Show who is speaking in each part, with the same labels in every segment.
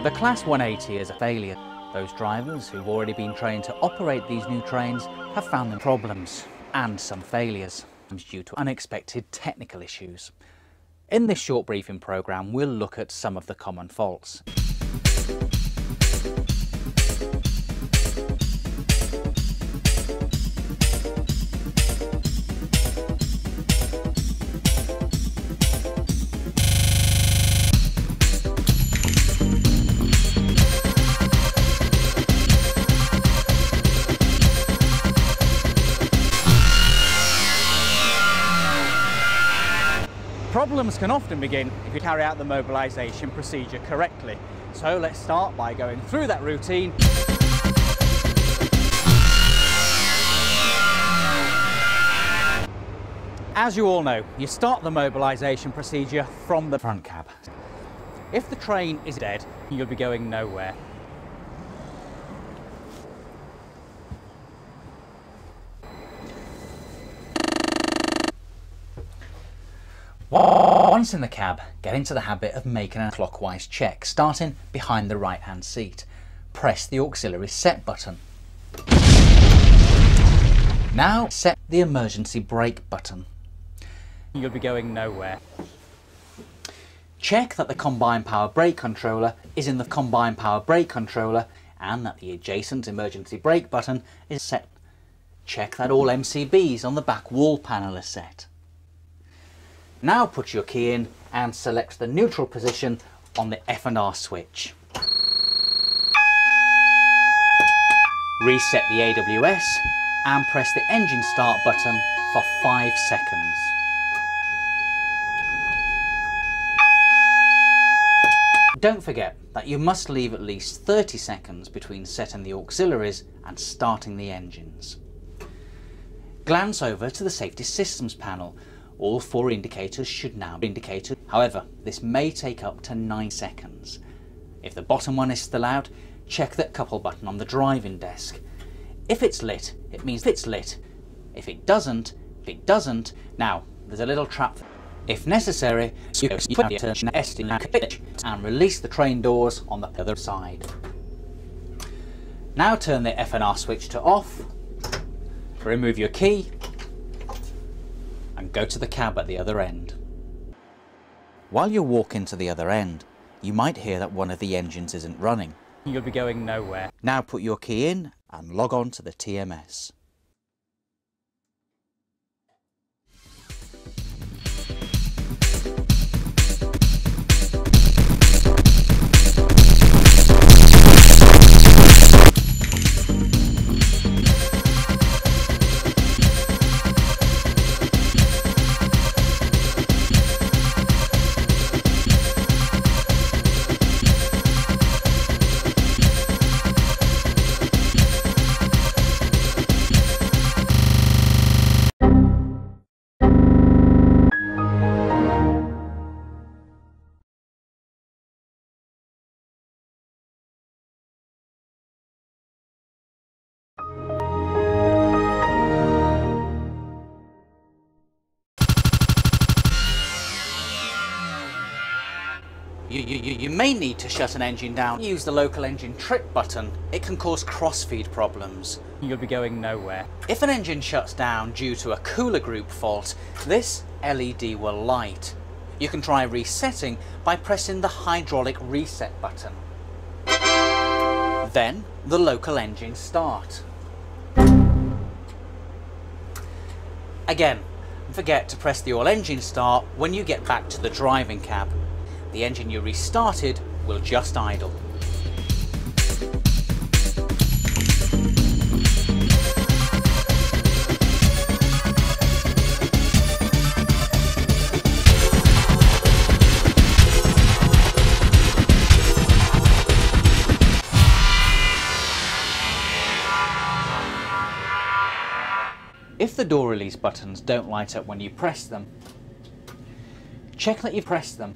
Speaker 1: The Class 180 is a failure. Those drivers who've already been trained to operate these new trains have found them problems and some failures due to unexpected technical issues. In this short briefing programme, we'll look at some of the common faults. Problems can often begin if you carry out the mobilisation procedure correctly. So let's start by going through that routine. As you all know, you start the mobilisation procedure from the front cab. If the train is dead, you'll be going nowhere. Once in the cab, get into the habit of making a clockwise check, starting behind the right-hand seat. Press the auxiliary set button. Now set the emergency brake button. You'll be going nowhere. Check that the combined power brake controller is in the combined power brake controller and that the adjacent emergency brake button is set. Check that all MCBs on the back wall panel are set. Now put your key in and select the neutral position on the F&R switch. Reset the AWS and press the engine start button for 5 seconds. Don't forget that you must leave at least 30 seconds between setting the auxiliaries and starting the engines. Glance over to the safety systems panel. All 4 indicators should now be indicated. However, this may take up to 9 seconds. If the bottom one is still out, check that couple button on the driving desk. If it's lit, it means it's lit. If it doesn't, Now, there's a little trap. If necessary, you put the attention and release the train doors on the other side. Now turn the F&R switch to off, remove your key, and go to the cab at the other end. While you're walking to the other end, you might hear that one of the engines isn't running. You'll be going nowhere. Now put your key in and log on to the TMS. You may need to shut an engine down. Use the local engine trip button. It can cause crossfeed problems. You'll be going nowhere. If an engine shuts down due to a cooler group fault, this LED will light. You can try resetting by pressing the hydraulic reset button. Then the local engine start. Again, don't forget to press the all engine start when you get back to the driving cab. The engine you restarted will just idle. If the door release buttons don't light up when you press them, check that you pressed them.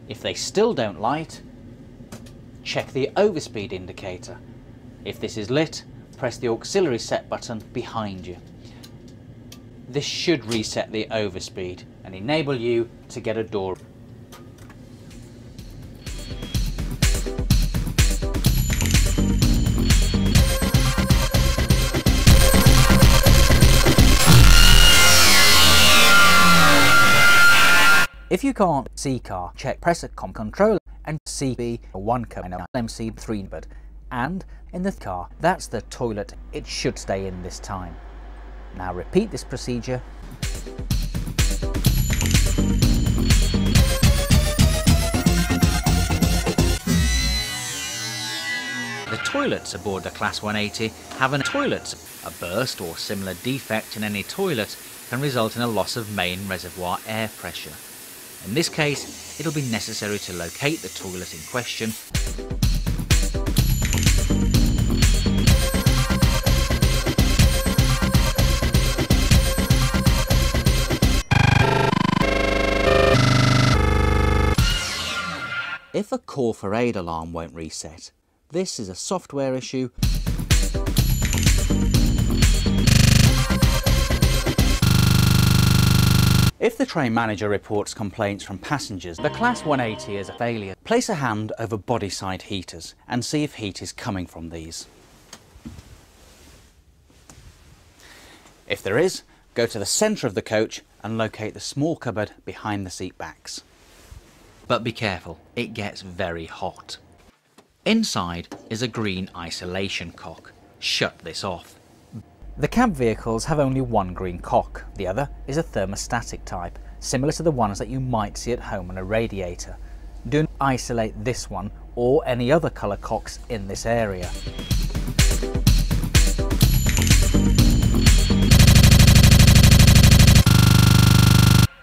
Speaker 1: If they still don't light, check the overspeed indicator. If this is lit, press the auxiliary set button behind you. This should reset the overspeed and enable you to get a door. If you can't see car, check press a controller and CB1 code MC3 numbered. And in the car, that's the toilet it should stay in this time. Now repeat this procedure. The toilets aboard the Class 180 have a toilet. A burst or similar defect in any toilet can result in a loss of main reservoir air pressure. In this case, it will be necessary to locate the toilet in question . If a call for aid alarm won't reset, this is a software issue . If the train manager reports complaints from passengers, the Class 180 is a failure. Place a hand over body side heaters and see if heat is coming from these. If there is, go to the centre of the coach and locate the small cupboard behind the seat backs. But be careful, it gets very hot. Inside is a green isolation cock. Shut this off. The cab vehicles have only one green cock, the other is a thermostatic type, similar to the ones that you might see at home on a radiator. Do not isolate this one or any other colour cocks in this area.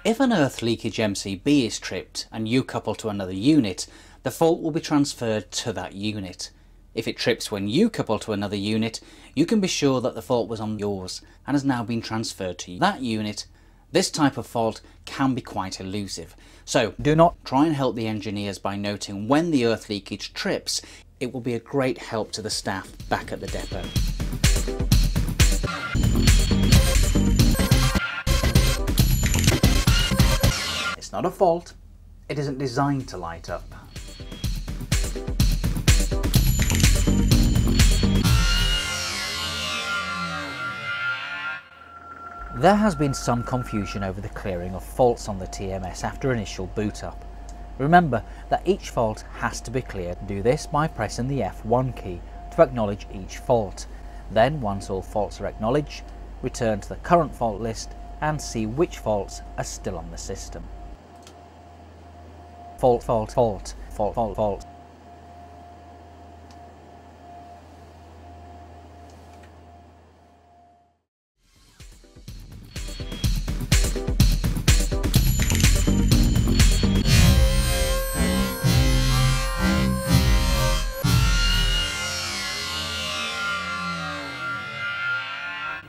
Speaker 1: If an earth leakage MCB is tripped and you couple to another unit, the fault will be transferred to that unit. If it trips when you couple to another unit, you can be sure that the fault was on yours and has now been transferred to that unit. This type of fault can be quite elusive, so do not try and help the engineers by noting when the earth leakage trips. It will be a great help to the staff back at the depot. It's not a fault, it isn't designed to light up. There has been some confusion over the clearing of faults on the TMS after initial boot up. Remember that each fault has to be cleared. Do this by pressing the F1 key to acknowledge each fault. Then, once all faults are acknowledged, return to the current fault list and see which faults are still on the system. Fault, fault, fault, fault, fault, fault.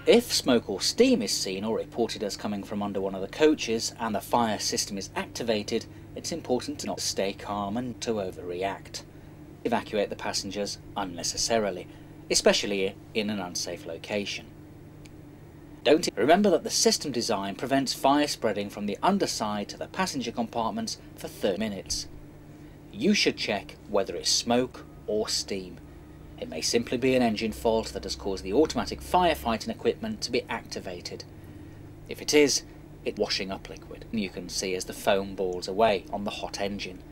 Speaker 1: If smoke or steam is seen or reported as coming from under one of the coaches and the fire system is activated, it's important to not stay calm and to overreact. Evacuate the passengers unnecessarily, especially in an unsafe location. Remember that the system design prevents fire spreading from the underside to the passenger compartments for 30 minutes. You should check whether it's smoke or steam. It may simply be an engine fault that has caused the automatic firefighting equipment to be activated. If it is, it's washing up liquid. You can see as the foam balls away on the hot engine.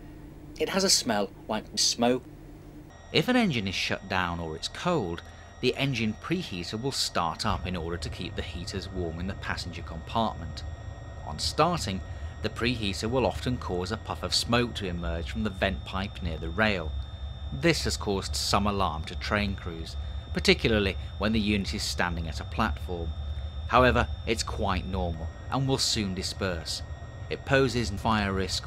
Speaker 1: It has a smell like smoke. If an engine is shut down or it's cold, the engine preheater will start up in order to keep the heaters warm in the passenger compartment. On starting, the preheater will often cause a puff of smoke to emerge from the vent pipe near the rail. This has caused some alarm to train crews, particularly when the unit is standing at a platform. However, it's quite normal and will soon disperse. It poses fire risk.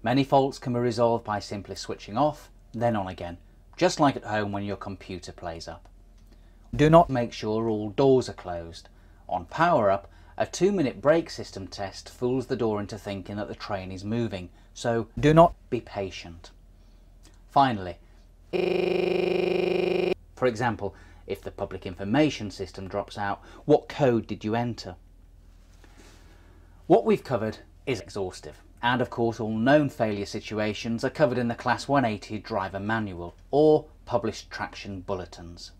Speaker 1: Many faults can be resolved by simply switching off, then on again, just like at home when your computer plays up. Do not make sure all doors are closed. On power up, a 2-minute brake system test fools the door into thinking that the train is moving, so do not be patient. Finally, for example, if the public information system drops out, what code did you enter? What we've covered is exhaustive, and of course all known failure situations are covered in the Class 180 driver manual or published traction bulletins.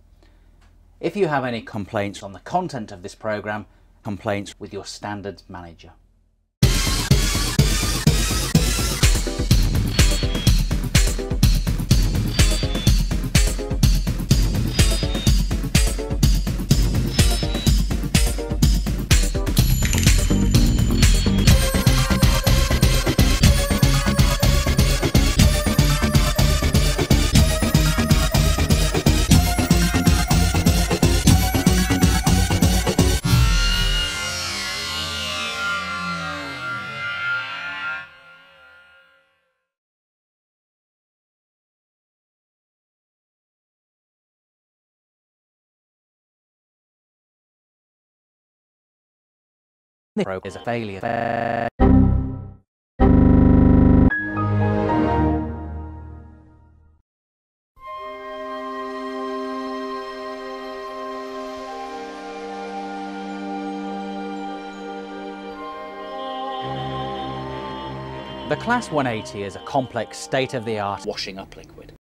Speaker 1: If you have any complaints on the content of this program, complaints with your standards manager. The program is a failure. The Class 180 is a complex, state-of-the-art washing up liquid.